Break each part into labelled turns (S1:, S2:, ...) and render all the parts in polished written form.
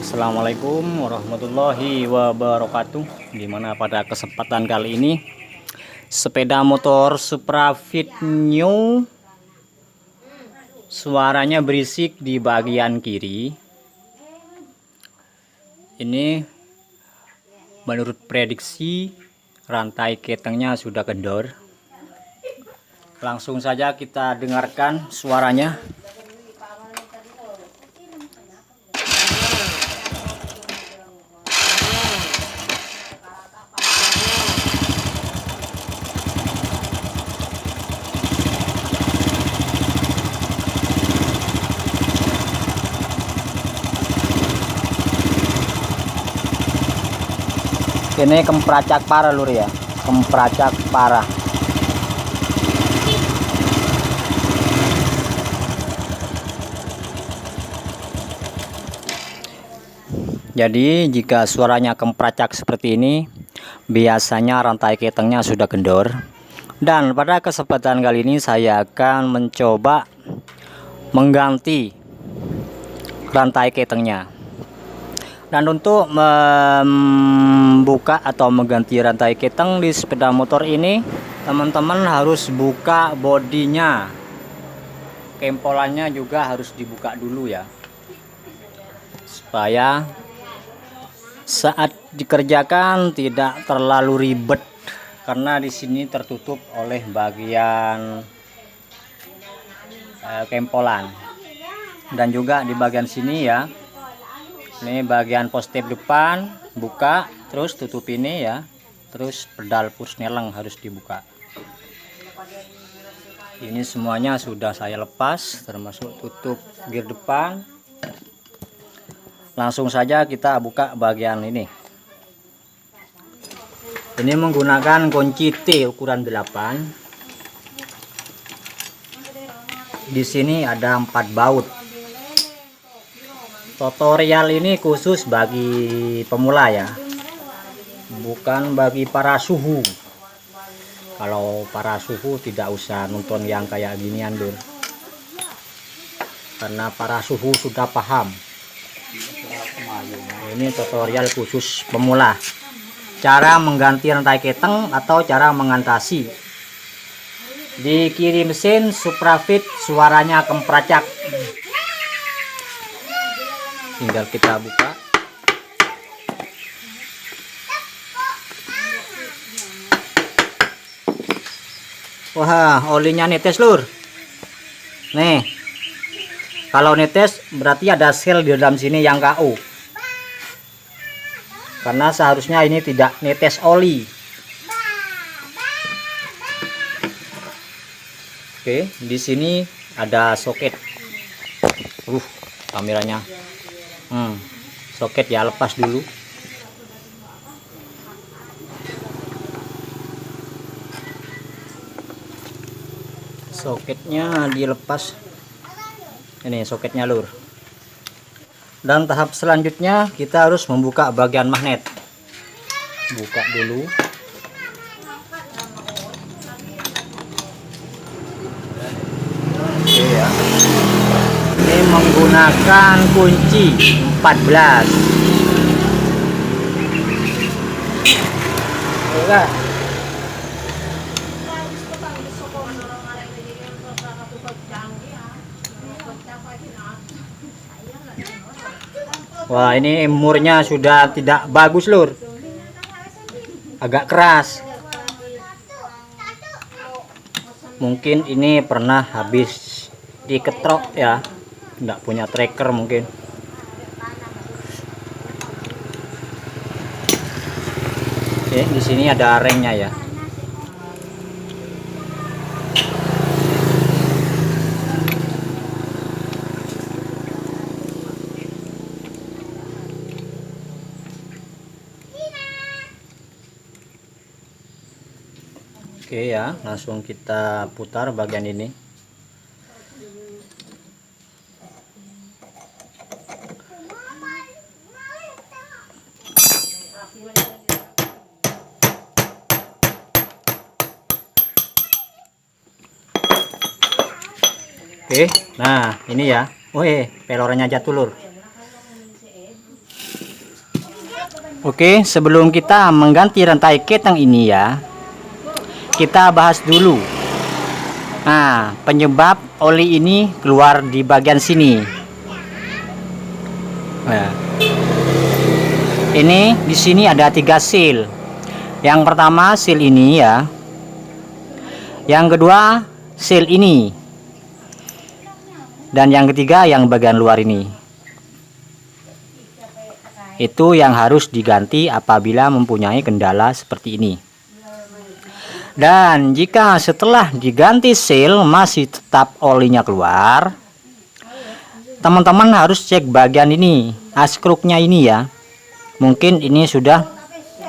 S1: Assalamualaikum warahmatullahi wabarakatuh. Dimana pada kesempatan kali ini sepeda motor Suprafit New suaranya berisik di bagian kiri. Ini menurut prediksi rantai ketengnya sudah kendor. Langsung saja kita dengarkan suaranya. Ini kempracak parah lur ya, kempracak parah. Jadi jika suaranya kempracak seperti ini, biasanya rantai ketengnya sudah kendor. Dan pada kesempatan kali ini saya akan mencoba mengganti rantai ketengnya. Dan untuk membuka atau mengganti rantai keteng di sepeda motor ini, teman-teman harus buka bodinya. Kempolannya juga harus dibuka dulu ya, supaya saat dikerjakan tidak terlalu ribet, karena di sini tertutup oleh bagian kempolan. Dan juga di bagian sini ya, ini bagian postep depan buka, terus tutup ini ya, terus pedal pursneleng harus dibuka. Ini semuanya sudah saya lepas, termasuk tutup gear depan. Langsung saja kita buka bagian ini. Ini menggunakan kunci T ukuran 8. Di sini ada 4 baut. Tutorial ini khusus bagi pemula ya, bukan bagi para suhu. Kalau para suhu tidak usah nonton yang kayak ginian lur, karena para suhu sudah paham. Ini tutorial khusus pemula, cara mengganti rantai keteng atau cara mengatasi. Di kiri mesin Suprafit suaranya kempracak. Tinggal kita buka. Wah, olinya netes lur. Nih, kalau netes berarti ada sel di dalam sini yang KO. Karena seharusnya ini tidak netes oli. Oke, di sini ada soket. Kameranya. Soket ya, lepas dulu. Soketnya dilepas. Ini soketnya lur. Dan tahap selanjutnya kita harus membuka bagian magnet. Buka dulu. Oke ya. Ini menggunakan kunci 14. Oke. Wah, ini murnya sudah tidak bagus lur, agak keras. Mungkin ini pernah habis diketrok ya, tidak punya tracker mungkin. Oke, di sini ada remnya ya. Oke ya, langsung kita putar bagian ini. Oke, nah ini ya. Wih, pelornya jatuh lur. Oke, sebelum kita mengganti rantai ketang ini ya, kita bahas dulu. Nah, penyebab oli ini keluar di bagian sini. Nah, ini di sini ada 3 seal. Yang pertama seal ini ya. Yang kedua seal ini. Dan yang ketiga yang bagian luar ini. Itu yang harus diganti apabila mempunyai kendala seperti ini. Dan jika setelah diganti seal masih tetap olinya keluar, teman-teman harus cek bagian ini, askruknya ini ya. Mungkin ini sudah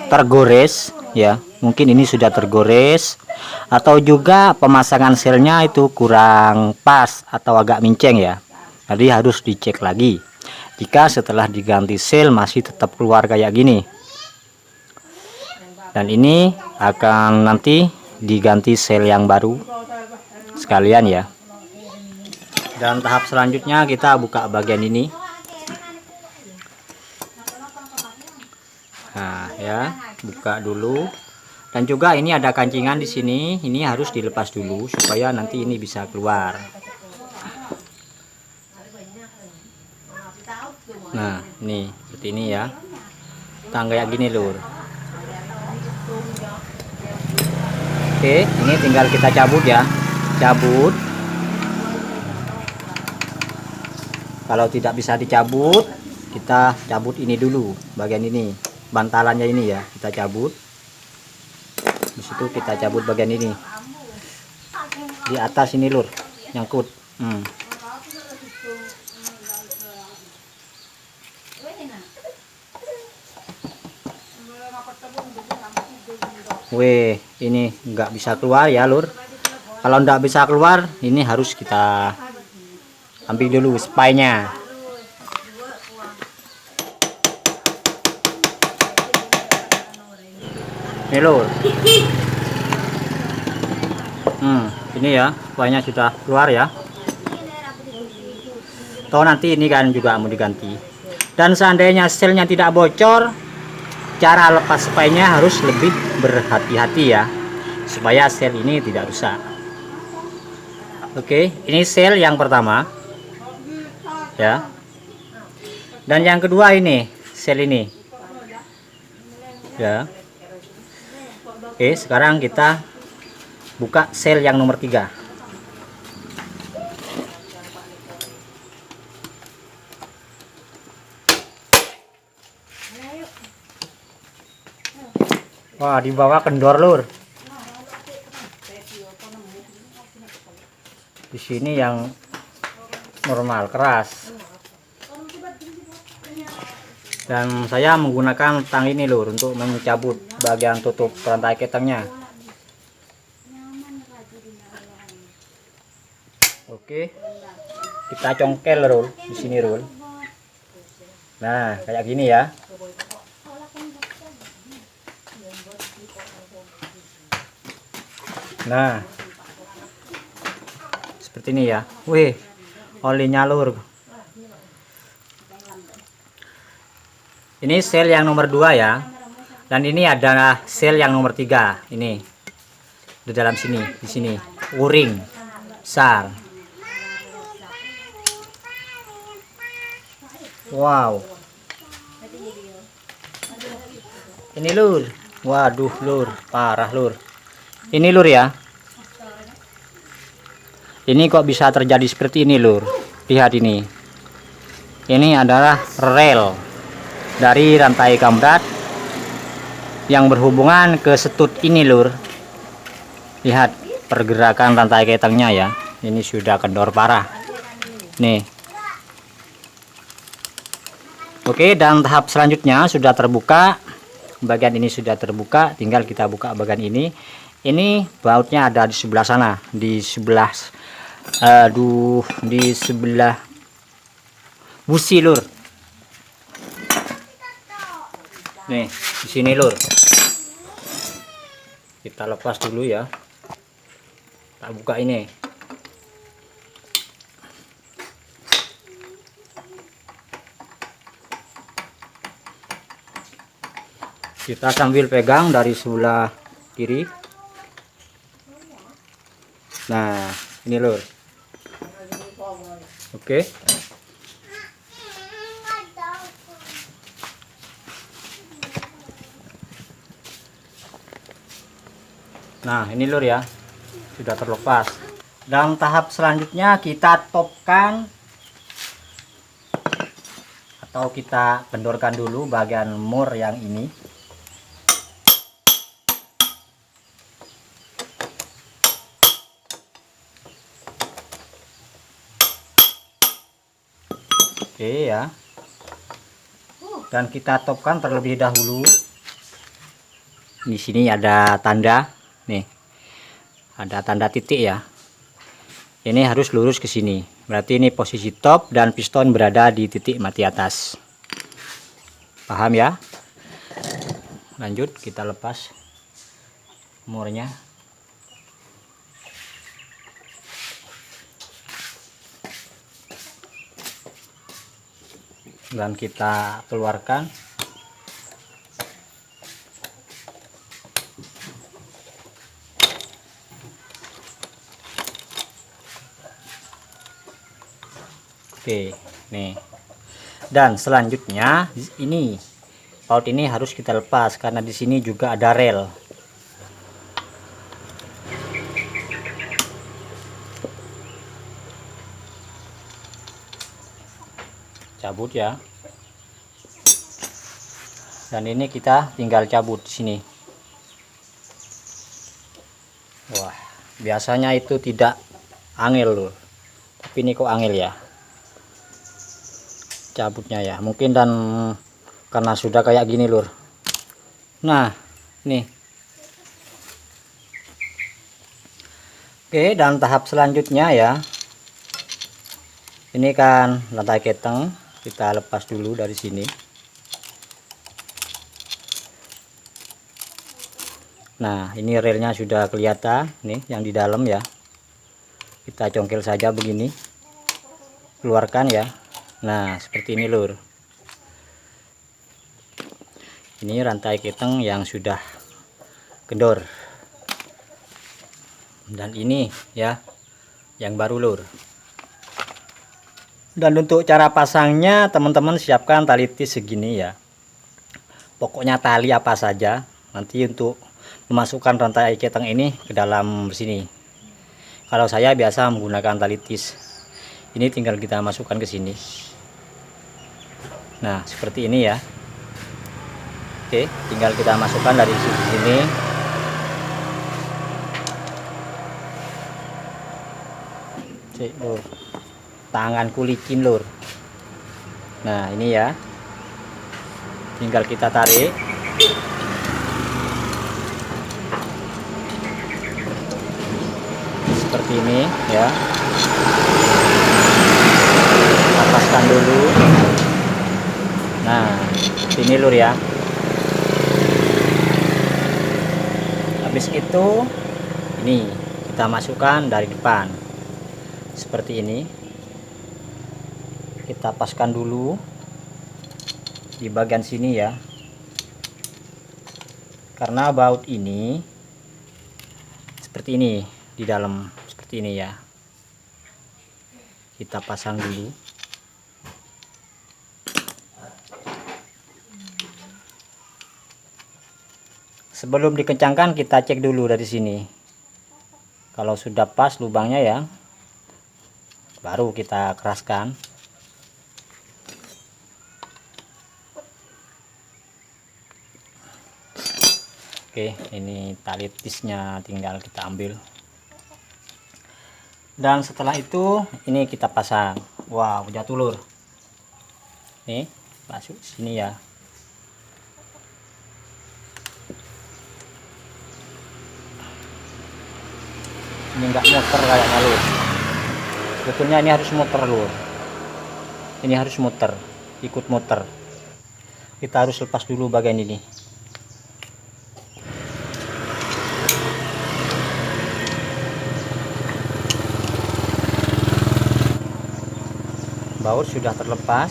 S1: tergores ya, mungkin ini sudah tergores, atau juga pemasangan sealnya itu kurang pas atau agak minceng ya. Jadi harus dicek lagi. Jika setelah diganti seal masih tetap keluar kayak gini, dan ini akan nanti diganti seal yang baru sekalian ya. Dan tahap selanjutnya kita buka bagian ini. Nah ya, buka dulu. Dan juga ini ada kancingan di sini, ini harus dilepas dulu supaya nanti ini bisa keluar. Nah, nih seperti ini ya. Tangga kayak gini lur. Oke, ini tinggal kita cabut ya. Cabut. Kalau tidak bisa dicabut, kita cabut ini dulu, bagian ini, bantalannya ini ya, kita cabut. Di situ kita cabut bagian ini. Di atas ini lur, nyangkut. Weh, ini nggak bisa keluar ya lur. Kalau nggak bisa keluar, ini harus kita ambil dulu spy-nya. Ini lur. Ini ya, spy-nya sudah keluar ya. Toh nanti ini kan juga mau diganti. Dan seandainya sealnya tidak bocor, cara lepas spy-nya harus lebih berhati-hati ya, supaya sel ini tidak rusak. Oke, ini sel yang pertama ya, dan yang kedua ini sel ini ya. Oke, sekarang kita buka sel yang nomor 3. Wah, di bawah kendor lur. Di sini yang normal keras. Dan saya menggunakan tang ini lur untuk mencabut bagian tutup rantai ketangnya. Oke. Kita congkel lur di sini lur. Nah, kayak gini ya. Nah, seperti ini ya. Wih, olinya lur. Ini sel yang nomor 2 ya. Dan ini adalah sel yang nomor 3. Ini di dalam sini, di sini, uring besar. Wow. Ini lur. Waduh lur, parah lur. Ini lur ya. Ini kok bisa terjadi seperti ini lur. Lihat ini. Ini adalah rel dari rantai kamrat yang berhubungan ke setut ini lur. Lihat pergerakan rantai ketangnya ya. Ini sudah kendor parah. Nih. Oke, dan tahap selanjutnya sudah terbuka. Bagian ini sudah terbuka, tinggal kita buka bagian ini. Ini bautnya ada di sebelah sana, di sebelah di sebelah busi lur. Nih, di sini lur. Kita lepas dulu ya. Kita buka ini. Kita sambil pegang dari sebelah kiri. Nah, ini lur. Oke. Nah, ini lur ya. Sudah terlepas. Dan tahap selanjutnya kita topkan atau kita kendorkan dulu bagian mur yang ini. Oke ya. Dan kita topkan terlebih dahulu. Di sini ada tanda nih. Ada tanda titik ya. Ini harus lurus ke sini. Berarti ini posisi top dan piston berada di titik mati atas. Paham ya? Lanjut kita lepas murnya. Dan kita keluarkan. Oke, nih. Dan selanjutnya ini baut ini harus kita lepas karena di sini juga ada rel. Cabut ya. Dan ini kita tinggal cabut di sini. Wah, biasanya itu tidak angel loh. Tapi ini kok angel ya. Cabutnya ya. Mungkin dan karena sudah kayak gini lur. Nah, nih. Oke, dan tahap selanjutnya ya. Ini kan rantai keteng. Kita lepas dulu dari sini. Nah, ini relnya sudah kelihatan nih yang di dalam ya. Kita congkel saja begini. Keluarkan ya. Nah, seperti ini lur. Ini rantai keteng yang sudah kendor. Dan ini ya yang baru lur. Dan untuk cara pasangnya teman-teman siapkan tali tis segini ya. Pokoknya tali apa saja nanti untuk memasukkan rantai keteng ini ke dalam sini. Kalau saya biasa menggunakan tali tis. Ini tinggal kita masukkan ke sini. Nah, seperti ini ya. Oke, tinggal kita masukkan dari sini. Cek lur. Tanganku licin lur. Nah, ini ya. Tinggal kita tarik. Seperti ini ya. Lepaskan dulu. Nah, ini lur ya. Habis itu ini kita masukkan dari depan. Seperti ini. Kita paskan dulu di bagian sini ya. Karena baut ini seperti ini di dalam, seperti ini ya. Kita pasang dulu. Sebelum dikencangkan kita cek dulu dari sini. Kalau sudah pas lubangnya ya, baru kita keraskan. Oke, ini tali tisnya tinggal kita ambil. Dan setelah itu ini kita pasang. Wow, jatuh lur. Nih, masuk sini ya. Ini enggak muter kayaknya lur. Sebetulnya ini harus muter lur. Ini harus muter, ikut muter. Kita harus lepas dulu bagian ini. Baut sudah terlepas.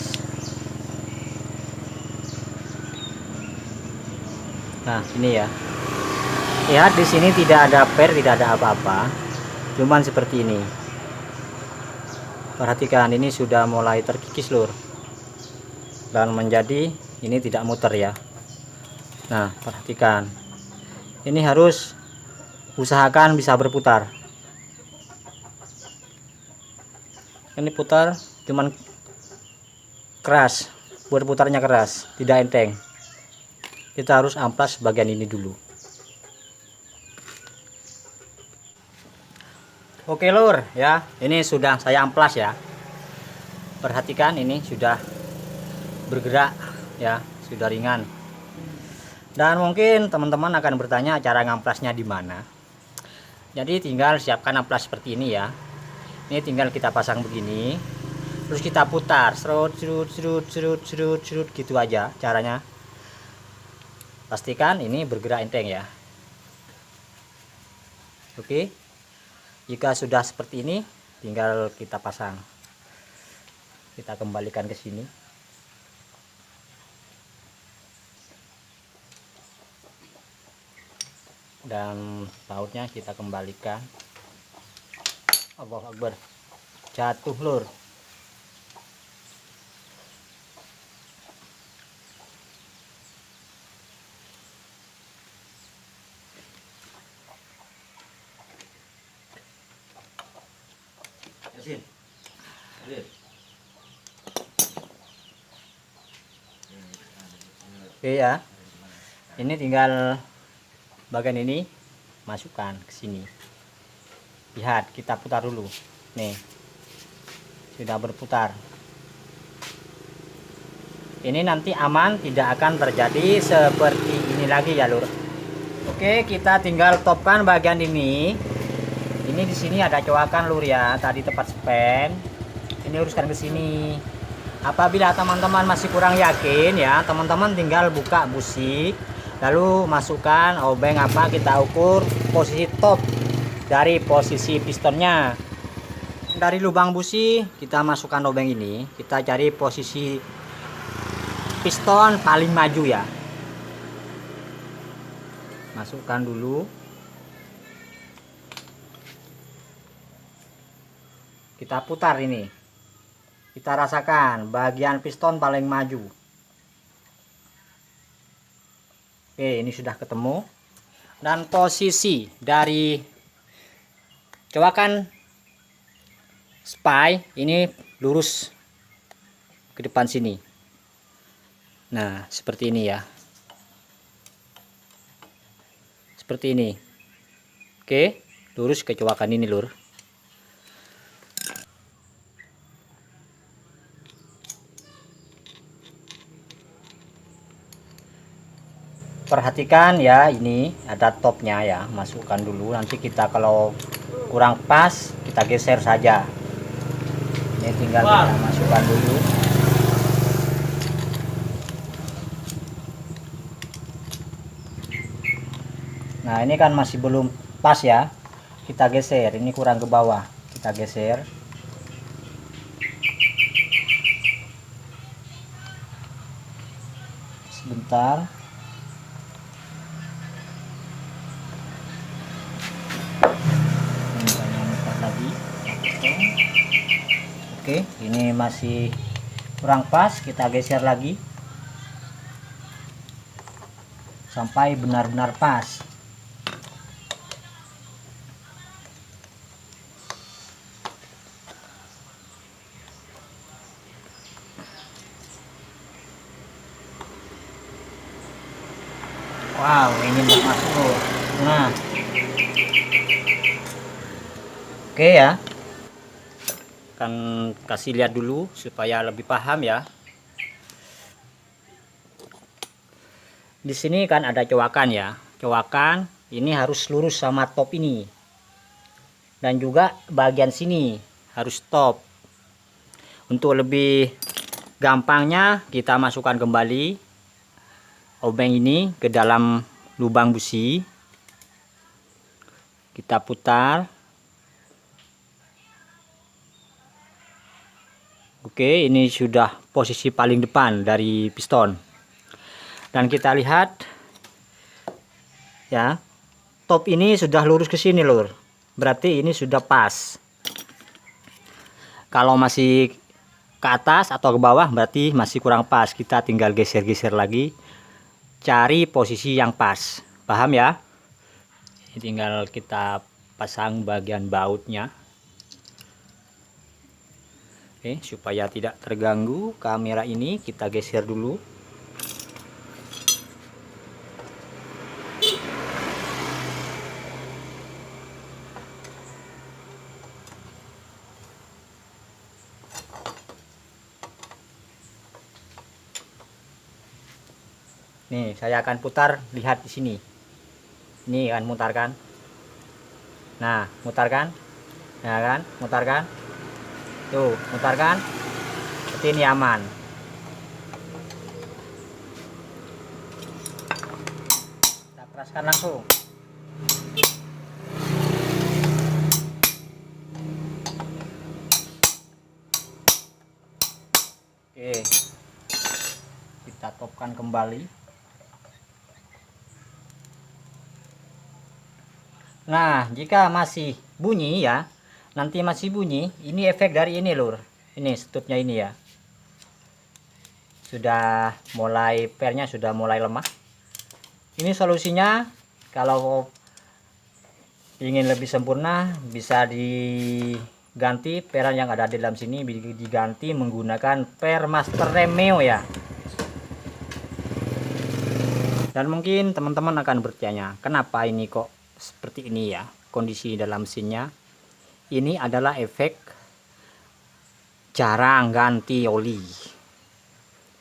S1: Nah, ini ya. Lihat di sini tidak ada per, tidak ada apa-apa. Cuman seperti ini. Perhatikan, ini sudah mulai terkikis, Lur. Dan menjadi ini tidak muter ya. Nah, perhatikan. Ini harus usahakan bisa berputar. Ini putar cuman keras, berputarnya keras, tidak enteng. Kita harus amplas bagian ini dulu. Oke Lur ya, ini sudah saya amplas ya. Perhatikan, ini sudah bergerak ya, sudah ringan. Dan mungkin teman-teman akan bertanya cara ngamplasnya di mana. Jadi tinggal siapkan amplas seperti ini ya. Ini tinggal kita pasang begini, terus kita putar, serut serut serut serut serut serut gitu aja caranya. Pastikan ini bergerak enteng ya. Oke, jika sudah seperti ini tinggal kita pasang, kita kembalikan ke sini. Dan bautnya kita kembalikan. Allahu Akbar, jatuh Lur. Oke ya, ini tinggal bagian ini masukkan ke sini. Lihat, kita putar dulu. Nih, sudah berputar. Ini nanti aman, tidak akan terjadi seperti ini lagi ya Lur. Oke, kita tinggal topkan bagian ini. Ini di sini ada coakan Lur ya, tadi tempat span. Ini uruskan ke sini. Apabila teman-teman masih kurang yakin ya, teman-teman tinggal buka busi, lalu masukkan obeng apa, kita ukur posisi top dari posisi pistonnya. Dari lubang busi kita masukkan obeng ini, kita cari posisi piston paling maju ya. Masukkan dulu. Kita putar ini. Kita rasakan bagian piston paling maju. Oke, ini sudah ketemu. Dan posisi dari coakan spy ini lurus ke depan sini. Nah, seperti ini ya. Seperti ini. Oke, lurus ke coakan ini, Lur. Perhatikan ya, ini ada topnya ya, masukkan dulu. Nanti kita kalau kurang pas kita geser saja. Ini tinggal kita masukkan dulu. Nah, ini kan masih belum pas ya, kita geser. Ini kurang ke bawah, kita geser. Sebentar. Oke, ini masih kurang pas, kita geser lagi sampai benar-benar pas. Wow, ini masuk. Nah, oke ya. Akan kasih lihat dulu supaya lebih paham ya. Di sini kan ada coakan ya. Coakan ini harus lurus sama top ini. Dan juga bagian sini harus top. Untuk lebih gampangnya kita masukkan kembali obeng ini ke dalam lubang busi. Kita putar. Oke, ini sudah posisi paling depan dari piston. Dan kita lihat ya, top ini sudah lurus ke sini lur, berarti ini sudah pas. Kalau masih ke atas atau ke bawah berarti masih kurang pas, kita tinggal geser-geser lagi, cari posisi yang pas. Paham ya? Ini tinggal kita pasang bagian bautnya. Oke, supaya tidak terganggu kamera ini, kita geser dulu. Nih, saya akan putar, lihat di sini. Ini akan mutar kan? Nah, mutar kan? Ya kan? Mutar kan? Tuh, mutar kan? Seperti ini aman. Kita keraskan langsung. Oke. Kita topkan kembali. Nah, jika masih bunyi ya, nanti masih bunyi, ini efek dari ini lur. Ini stutnya ini ya. Sudah mulai, pernya sudah mulai lemah. Ini solusinya, kalau ingin lebih sempurna bisa diganti peran yang ada di dalam sini, diganti menggunakan per Master Remeo ya. Dan mungkin teman-teman akan bertanya, kenapa ini kok seperti ini ya kondisi dalam mesinnya. Ini adalah efek jarang ganti oli,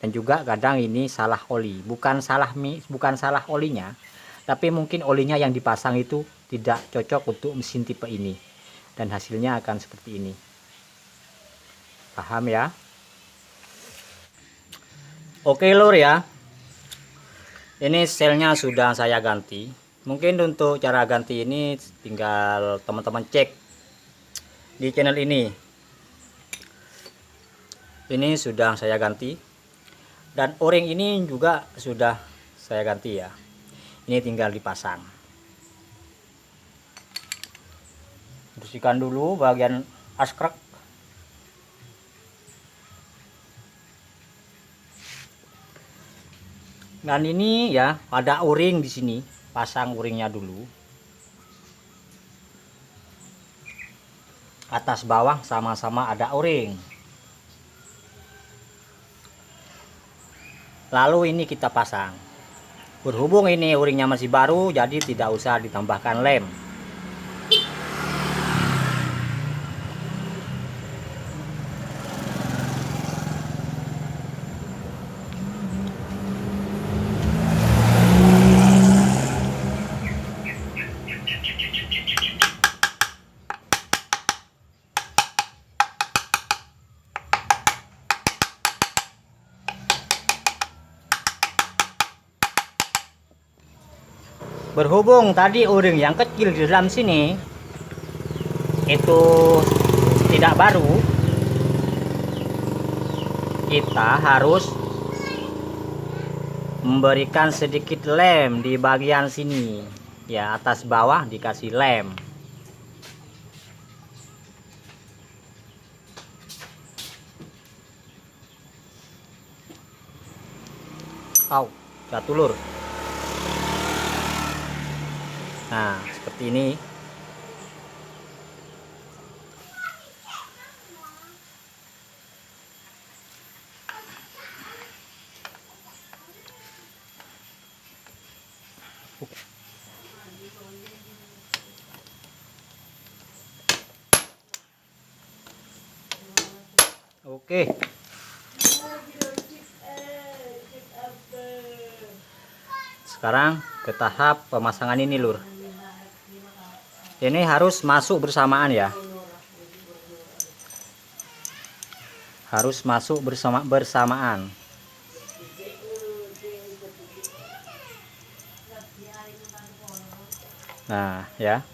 S1: dan juga kadang ini salah oli. Bukan salah olinya, tapi mungkin olinya yang dipasang itu tidak cocok untuk mesin tipe ini, dan hasilnya akan seperti ini. Paham ya? Oke lur ya, ini selnya sudah saya ganti. Mungkin untuk cara ganti ini tinggal teman-teman cek di channel ini. Ini sudah saya ganti, dan o-ring ini juga sudah saya ganti ya. Ini tinggal dipasang. Bersihkan dulu bagian askrek. Dan ini ya ada o-ring di sini. Pasang o-ringnya dulu, atas bawah sama-sama ada o-ring. Lalu ini kita pasang. Berhubung ini o-ringnya masih baru, jadi tidak usah ditambahkan lem. Berhubung tadi o-ring yang kecil di dalam sini itu tidak baru, kita harus memberikan sedikit lem di bagian sini ya, atas bawah dikasih lem. Jatuh lur. Nah, seperti ini. Oke. Sekarang ke tahap pemasangan ini lur. Ini harus masuk bersamaan ya. Harus masuk bersamaan. Nah, ya.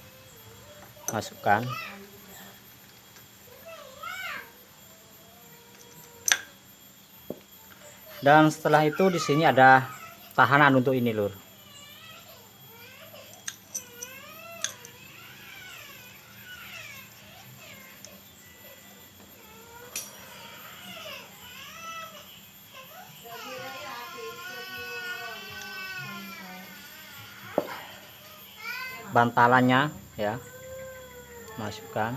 S1: Masukkan. Dan setelah itu di sini ada tahanan untuk ini lur. bantalannya ya, masukkan.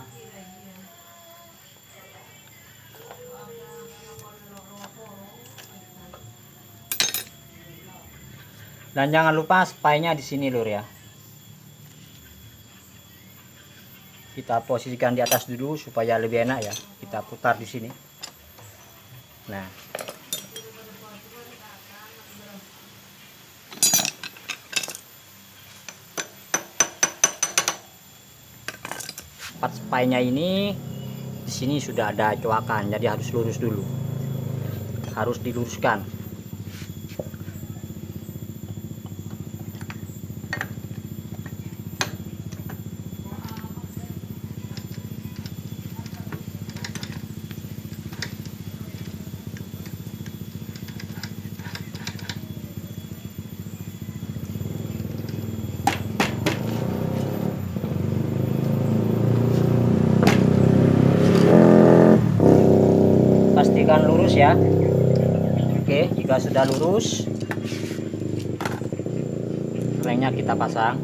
S1: Dan jangan lupa spainya di sini lur ya. Kita posisikan di atas dulu supaya lebih enak ya. Kita putar di sini. Nah. Part spainya ini di sini sudah ada coakan, jadi harus lurus dulu. Harus diluruskan. Pastikan lurus ya. Oke, jika sudah lurus, rengnya kita pasang.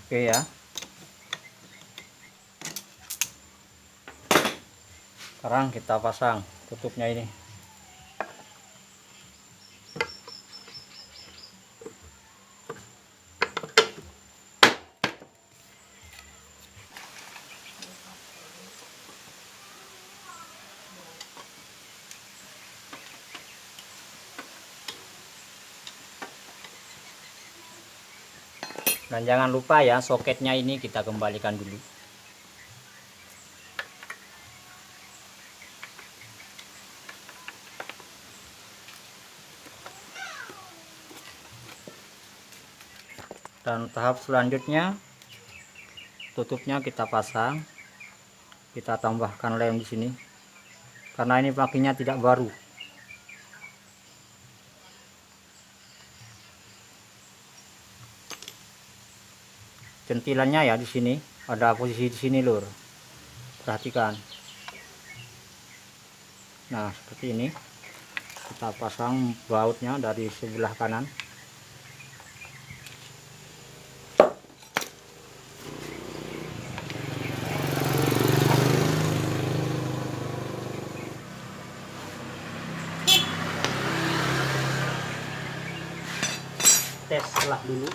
S1: Oke ya. Sekarang kita pasang tutupnya ini. Dan jangan lupa ya, soketnya ini kita kembalikan dulu. Dan tahap selanjutnya, tutupnya kita pasang. Kita tambahkan lem di sini. Karena ini pakinya tidak baru. Centilannya ya di sini, ada posisi di sini lur. Perhatikan. Nah, seperti ini. Kita pasang bautnya dari sebelah kanan. Tes selah dulu.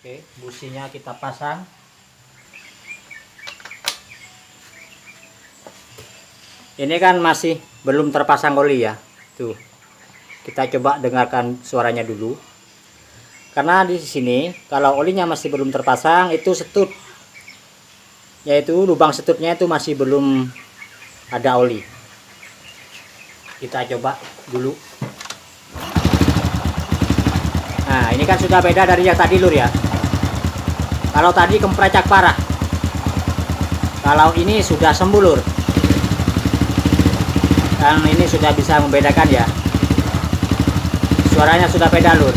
S1: Oke, businya kita pasang. Ini kan masih belum terpasang oli ya. Tuh. Kita coba dengarkan suaranya dulu. Karena di sini kalau olinya masih belum terpasang, itu setut. Yaitu lubang setutnya itu masih belum ada oli. Kita coba dulu. Nah, ini kan sudah beda dari yang tadi lur ya. Kalau tadi kemprecak parah. Kalau ini sudah sembuh lur. Dan ini sudah bisa membedakan ya. Suaranya sudah beda lur.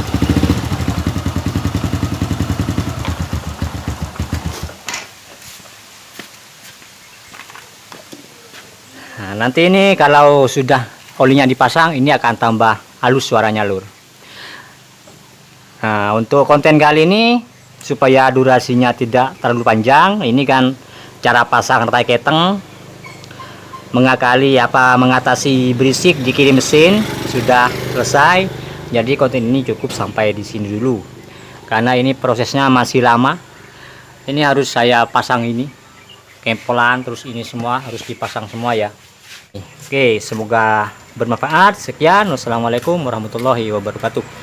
S1: Nah, nanti ini kalau sudah olinya dipasang, ini akan tambah halus suaranya lur. Nah, untuk konten kali ini supaya durasinya tidak terlalu panjang, ini kan cara pasang rantai keteng, mengatasi berisik dikirim mesin sudah selesai. Jadi konten ini cukup sampai di sini dulu, karena ini prosesnya masih lama. Ini harus saya pasang ini kempolan, terus ini semua harus dipasang semua ya. Oke, semoga bermanfaat. Sekian, wassalamualaikum warahmatullahi wabarakatuh.